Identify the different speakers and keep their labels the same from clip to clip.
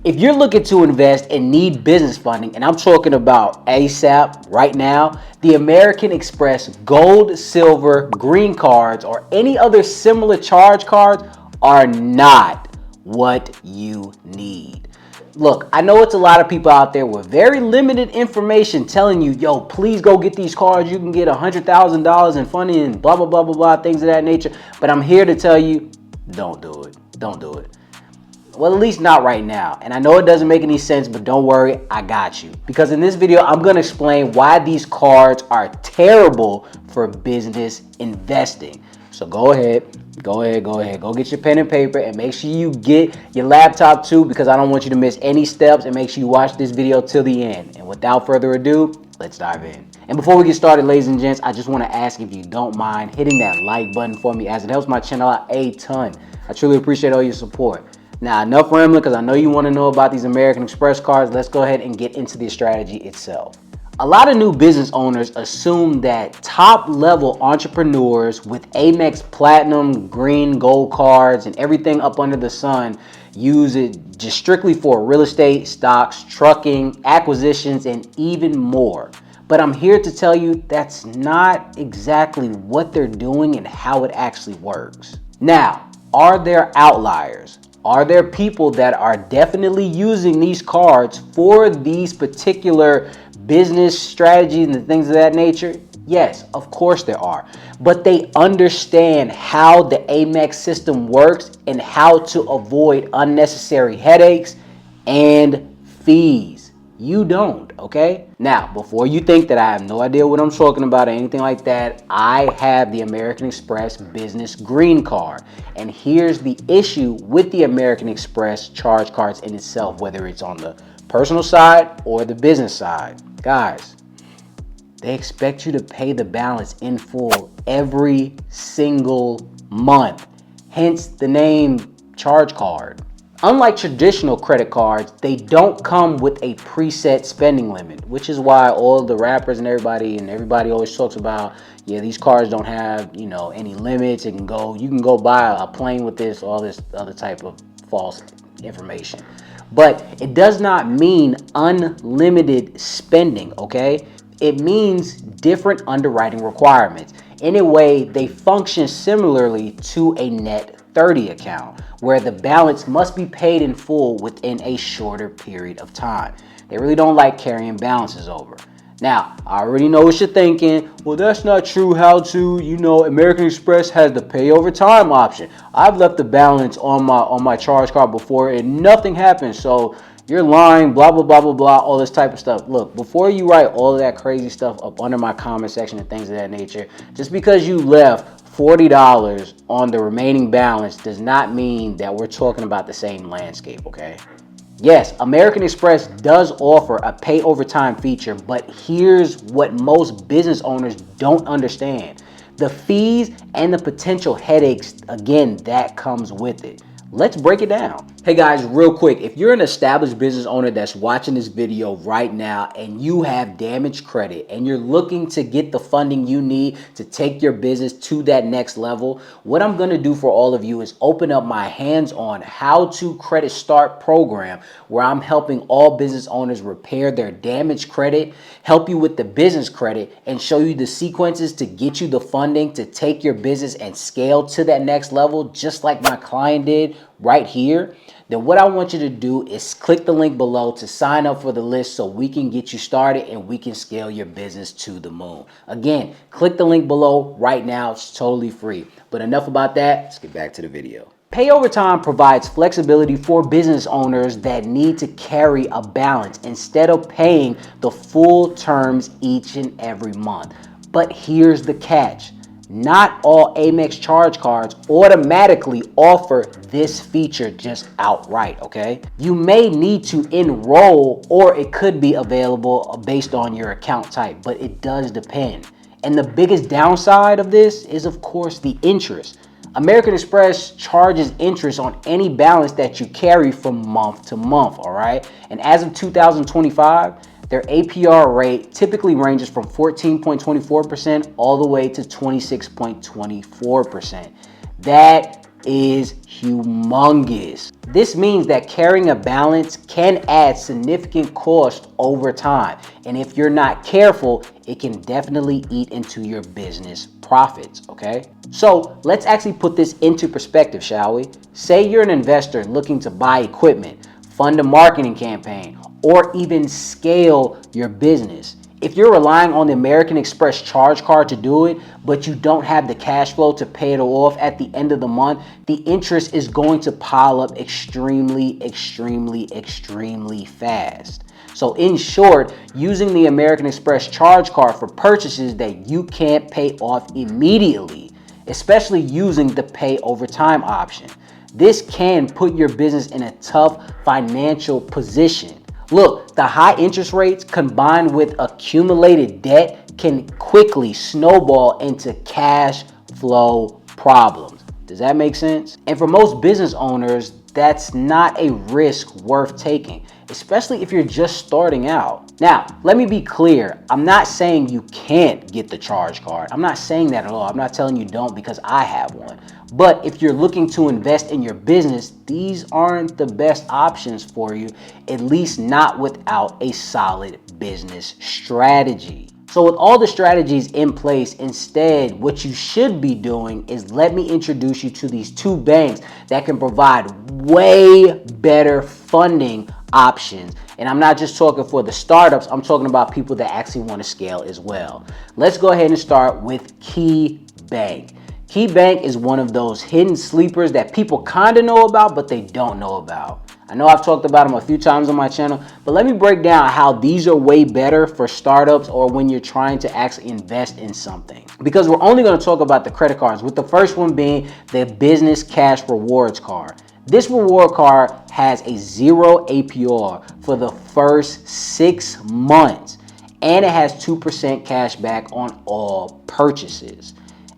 Speaker 1: If you're looking to invest and need business funding, and I'm talking about ASAP right now, the American Express Gold, Silver, Green cards, or any other similar charge cards are not what you need. Look, I know it's a lot of people out there with very limited information telling you, yo, please go get these cards. You can get $100,000 in funding and blah, blah, blah, blah, blah, things of that nature. But I'm here to tell you, don't do it. Don't do it. Well, at least not right now. And I know it doesn't make any sense, but don't worry, I got you. Because in this video, I'm going to explain why these cards are terrible for business investing. So go ahead, go get your pen and paper, and make sure you get your laptop too, because I don't want you to miss any steps, and make sure you watch this video till the end. And without further ado, let's dive in. And before we get started, ladies and gents, I just want to ask if you don't mind hitting that like button for me, as it helps my channel out a ton. I truly appreciate all your support. Now, enough rambling, because I know you want to know about these American Express cards. Let's go ahead and get into the strategy itself. A lot of new business owners assume that top-level entrepreneurs with Amex Platinum, Green, Gold cards, and everything up under the sun use it just strictly for real estate, stocks, trucking, acquisitions, and even more. But I'm here to tell you that's not exactly what they're doing and how it actually works. Now, are there outliers? Are there people that are definitely using these cards for these particular business strategies and things of that nature? Yes, of course there are. But they understand how the Amex system works and how to avoid unnecessary headaches and fees. You don't, okay? Now, before you think that I have no idea what I'm talking about or anything like that, I have the American Express Business Green Card. And here's the issue with the American Express charge cards in itself, whether it's on the personal side or the business side. Guys, they expect you to pay the balance in full every single month. Hence the name charge card. Unlike traditional credit cards, they don't come with a preset spending limit, which is why all the rappers and everybody always talks about, yeah, these cards don't have, any limits. You can go buy a plane with this, all this other type of false information. But it does not mean unlimited spending, okay? It means different underwriting requirements. In a way, they function similarly to a net 30 account, where the balance must be paid in full within a shorter period of time. They really don't like carrying balances over. Now, I already know what you're thinking. Well, that's not true. How to, American Express has the pay over time option. I've left the balance on my charge card before and nothing happened. So you're lying, blah, blah, blah, blah, blah, all this type of stuff. Look, before you write all of that crazy stuff up under my comment section and things of that nature, just because you left $40 on the remaining balance does not mean that we're talking about the same landscape, okay? Yes, American Express does offer a pay over time feature, but here's what most business owners don't understand. The fees and the potential headaches, again, that comes with it. Let's break it down. Hey guys, real quick, if you're an established business owner that's watching this video right now and you have damaged credit and you're looking to get the funding you need to take your business to that next level, what I'm going to do for all of you is open up my hands-on How to Credit Start program, where I'm helping all business owners repair their damaged credit, help you with the business credit, and show you the sequences to get you the funding to take your business and scale to that next level, just like my client did right here. Then what I want you to do is click the link below to sign up for the list so we can get you started and we can scale your business to the moon. Again, click the link below right now. It's totally free. But enough about that. Let's get back to the video. Pay over time provides flexibility for business owners that need to carry a balance instead of paying the full terms each and every month. But here's the catch. Not all Amex charge cards automatically offer this feature just outright, okay? You may need to enroll, or it could be available based on your account type, but it does depend. And the biggest downside of this is, of course, the interest. American Express charges interest on any balance that you carry from month to month, all right? And as of 2025, their APR rate typically ranges from 14.24% all the way to 26.24%. That is humongous. This means that carrying a balance can add significant cost over time. And if you're not careful, it can definitely eat into your business profits, okay? So let's actually put this into perspective, shall we? Say you're an investor looking to buy equipment, fund a marketing campaign, or even scale your business. If you're relying on the American Express charge card to do it, but you don't have the cash flow to pay it off at the end of the month, the interest is going to pile up extremely fast. So in short, using the American Express charge card for purchases that you can't pay off immediately, especially using the pay over time option. This can put your business in a tough financial position. Look, the high interest rates combined with accumulated debt can quickly snowball into cash flow problems. Does that make sense? And for most business owners, that's not a risk worth taking, especially if you're just starting out. Now, let me be clear. I'm not saying you can't get the charge card. I'm not saying that at all. I'm not telling you don't, because I have one. But if you're looking to invest in your business, these aren't the best options for you, at least not without a solid business strategy. So with all the strategies in place, instead, what you should be doing is let me introduce you to these two banks that can provide way better funding options. And I'm not just talking for the startups, I'm talking about people that actually want to scale as well. Let's go ahead and start with Key Bank. Key Bank is one of those hidden sleepers that people kind of know about, but they don't know about. I know I've talked about them a few times on my channel, but let me break down how these are way better for startups or when you're trying to actually invest in something. Because we're only going to talk about the credit cards, with the first one being the Business Cash Rewards Card. This reward card has a 0 APR for the first 6 months, and it has 2% cash back on all purchases.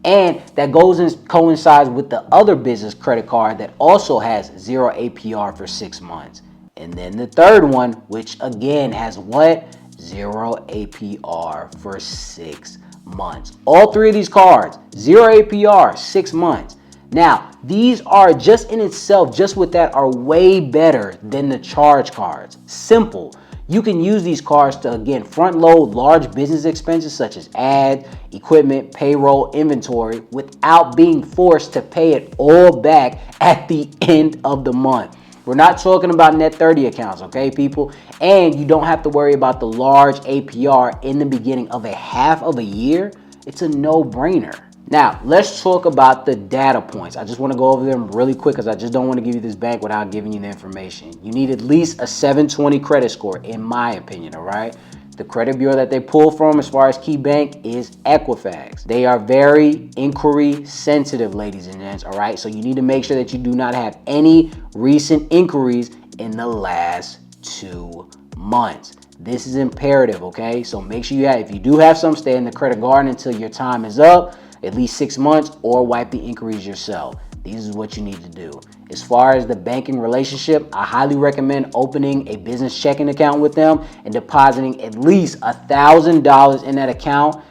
Speaker 1: And that goes and coincides with the other business credit card that also has 0 APR for 6 months. And then the third one, which again has what? 0 APR for 6 months. All three of these cards, 0 APR, 6 months. Now, these are just in itself, just with that, are way better than the charge cards. Simple. You can use these cards to, again, front load large business expenses such as ads, equipment, payroll, inventory, without being forced to pay it all back at the end of the month. We're not talking about net 30 accounts, okay, people? And you don't have to worry about the large APR in the beginning of a half of a year. It's a no-brainer. Now, let's talk about the data points. I just want to go over them really quick because I just don't want to give you this bank without giving you the information. You need at least a 720 credit score, in my opinion, all right? The credit bureau that they pull from as far as Key Bank is Equifax. They are very inquiry sensitive, ladies and gents, all right? So you need to make sure that you do not have any recent inquiries in the last 2 months. This is imperative, okay? So make sure you have, if you do have some, stay in the credit garden until your time is up, at least 6 months, or wipe the inquiries yourself. This is what you need to do. As far as the banking relationship, I highly recommend opening a business checking account with them and depositing at least $1,000 in that account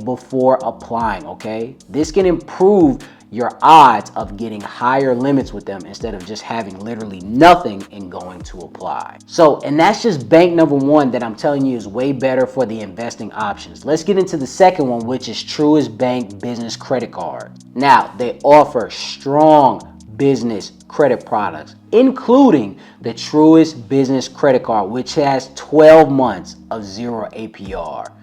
Speaker 1: before applying, okay? This can improve your odds of getting higher limits with them instead of just having literally nothing and going to apply. So, and that's just bank number one that I'm telling you is way better for the investing options. Let's get into the second one, which is Truist Bank Business Credit Card. Now, they offer strong business credit products, including the Truist Business Credit Card, which has 12 months of 0 APR.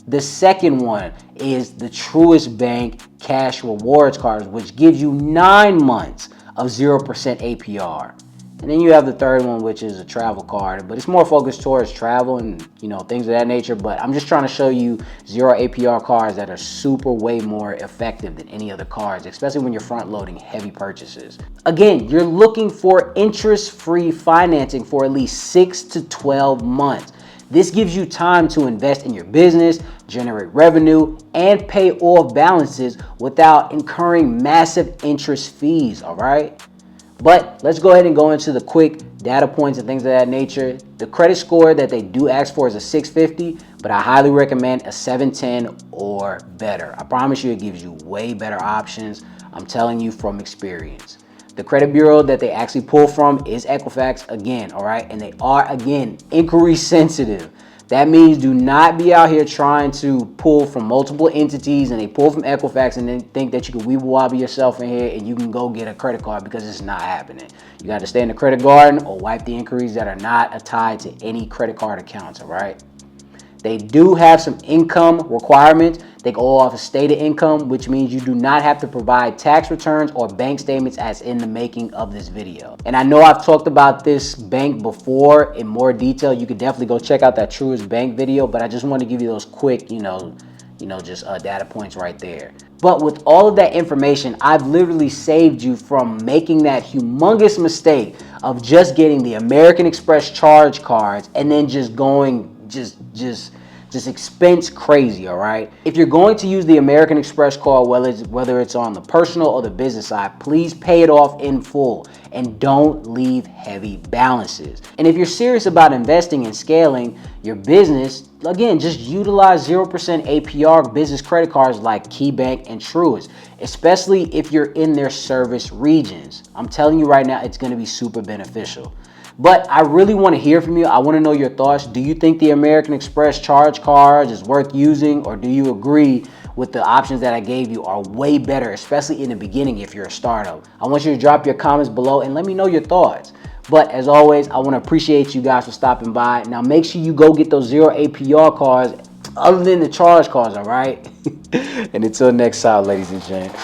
Speaker 1: The second one is the Truist Bank Cash Rewards Card, which gives you 9 months of 0% APR. And then you have the third one, which is a travel card, but it's more focused towards travel and, you know, things of that nature. But I'm just trying to show you 0 APR cards that are super way more effective than any other cards, especially when you're front loading heavy purchases. Again, you're looking for interest-free financing for at least 6 to 12 months. This gives you time to invest in your business, generate revenue, and pay off balances without incurring massive interest fees, all right? But let's go ahead and go into the quick data points and things of that nature. The credit score that they do ask for is a 650, but I highly recommend a 710 or better. I promise you it gives you way better options. I'm telling you from experience. The credit bureau that they actually pull from is Equifax again, all right? And they are, again, inquiry sensitive. That means do not be out here trying to pull from multiple entities and they pull from Equifax and then think that you can weeble wobble yourself in here and you can go get a credit card, because it's not happening. You got to stay in the credit garden or wipe the inquiries that are not tied to any credit card accounts, all right? They do have some income requirements. They go off of stated income, which means you do not have to provide tax returns or bank statements as in the making of this video. And I know I've talked about this bank before in more detail. You could definitely go check out that Truist Bank video, but I just want to give you those quick, just data points right there. But with all of that information, I've literally saved you from making that humongous mistake of just getting the American Express charge cards and then just going just expense crazy, all right? If you're going to use the American Express card, whether it's on the personal or the business side, please pay it off in full and don't leave heavy balances. And if you're serious about investing and scaling your business, again, just utilize 0% APR business credit cards like KeyBank and Truist, especially if you're in their service regions. I'm telling you right now, it's gonna be super beneficial. But I really want to hear from you. I want to know your thoughts. Do you think the American Express charge cards is worth using, or do you agree with the options that I gave you are way better, especially in the beginning if you're a startup? I want you to drop your comments below and let me know your thoughts. But as always, I want to appreciate you guys for stopping by. Now make sure you go get those 0 APR cards other than the charge cards, all right? And until next time, ladies and gents.